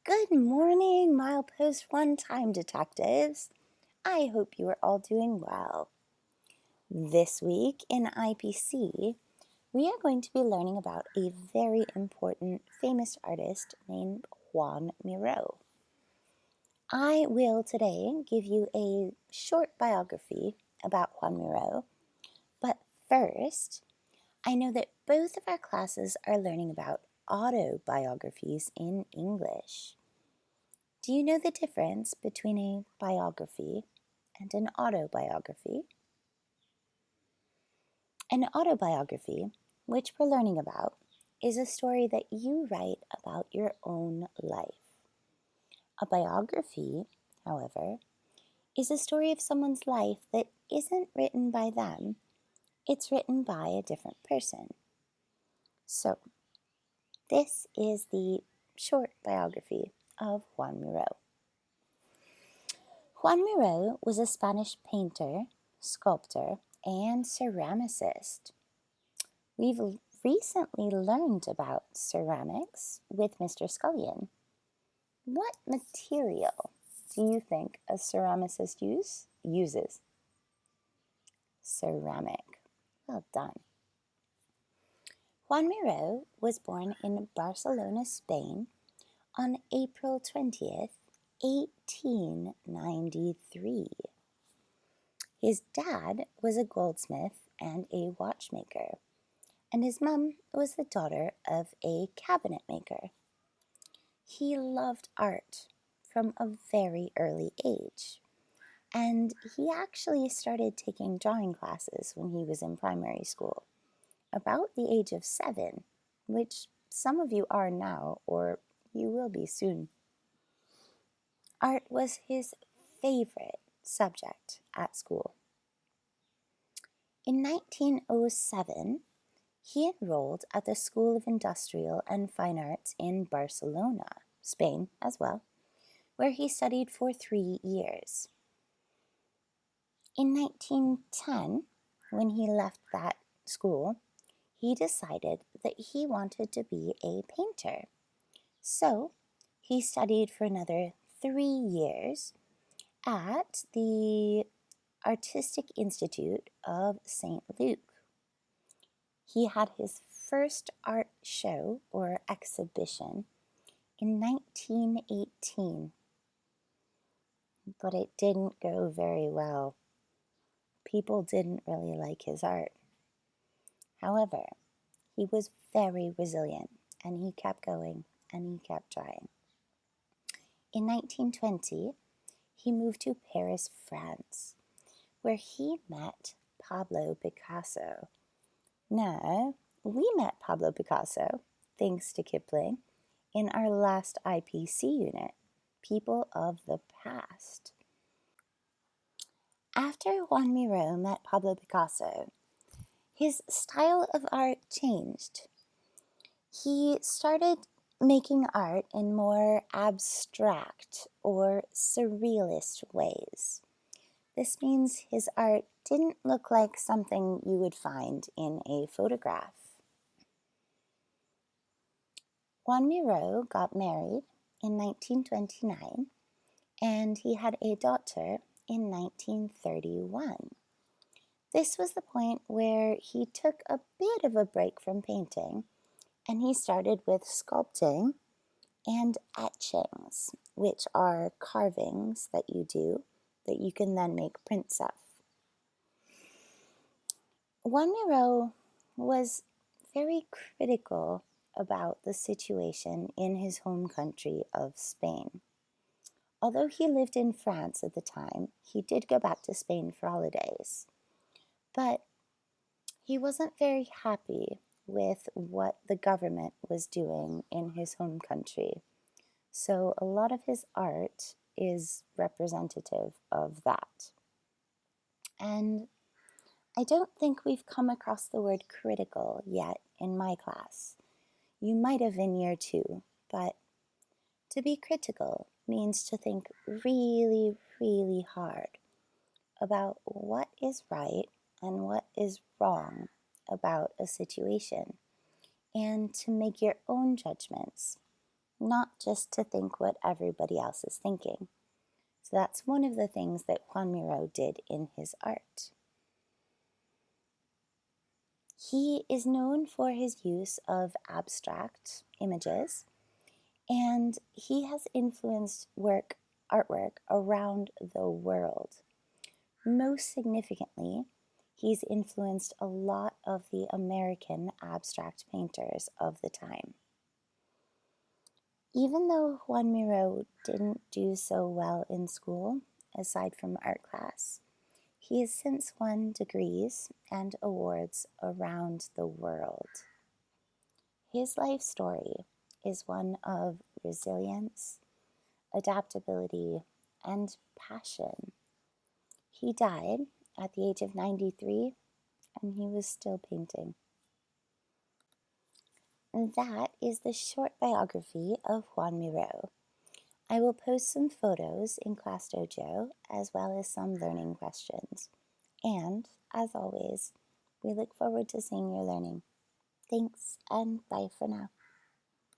Good morning, milepost one-time detectives. I hope you are all doing well. This week in IPC, we are going to be learning about a very important famous artist named Joan Miro. I will today give you a short biography about Joan Miro, but first, I know that both of our classes are learning about autobiographies in English. Do you know the difference between a biography and an autobiography? An autobiography, which we're learning about, is a story that you write about your own life. A biography, however, is a story of someone's life that isn't written by them, it's written by a different person. So, this is the short biography of Joan Miro. Joan Miro was a Spanish painter, sculptor, and ceramicist. We've recently learned about ceramics with Mr. Scullion. What material do you think a ceramicist uses? Ceramic. Well done. Joan Miro was born in Barcelona, Spain on April 20th, 1893. His dad was a goldsmith and a watchmaker, and his mum was the daughter of a cabinet maker. He loved art from a very early age, and he actually started taking drawing classes when he was in primary school, about the age of 7, which some of you are now, or you will be soon. Art was his favorite subject at school. In 1907, he enrolled at the School of Industrial and Fine Arts in Barcelona, Spain as well, where he studied for 3 years. In 1910, when he left that school, he decided that he wanted to be a painter. So he studied for another 3 years at the Artistic Institute of St. Luke. He had his first art show or exhibition in 1918, but it didn't go very well. People didn't really like his art. However, he was very resilient and he kept going and he kept trying. In 1920, he moved to Paris, France, where he met Pablo Picasso. Now, we met Pablo Picasso, thanks to Kipling, in our last IPC unit, People of the Past. After Joan Miro met Pablo Picasso, his style of art changed. He started making art in more abstract or surrealist ways. This means his art didn't look like something you would find in a photograph. Joan Miro got married in 1929 and he had a daughter in 1931. This was the point where he took a bit of a break from painting and he started with sculpting and etchings, which are carvings that you do that you can then make prints of. Joan Miro was very critical about the situation in his home country of Spain. Although he lived in France at the time, he did go back to Spain for holidays. But he wasn't very happy with what the government was doing in his home country. So a lot of his art is representative of that. And I don't think we've come across the word critical yet in my class. You might have in year 2, but to be critical means to think really, really hard about what is right and what is wrong about a situation, and to make your own judgments, not just to think what everybody else is thinking. So that's one of the things that Joan Miro did in his art. He is known for his use of abstract images, and he has influenced artwork around the world. Most significantly, he's influenced a lot of the American abstract painters of the time. Even though Joan Miro didn't do so well in school, aside from art class, he has since won degrees and awards around the world. His life story is one of resilience, adaptability, and passion. He died at the age of 93, and he was still painting. And that is the short biography of Joan Miro. I will post some photos in Class Dojo as well as some learning questions. And, as always, we look forward to seeing your learning. Thanks, and bye for now.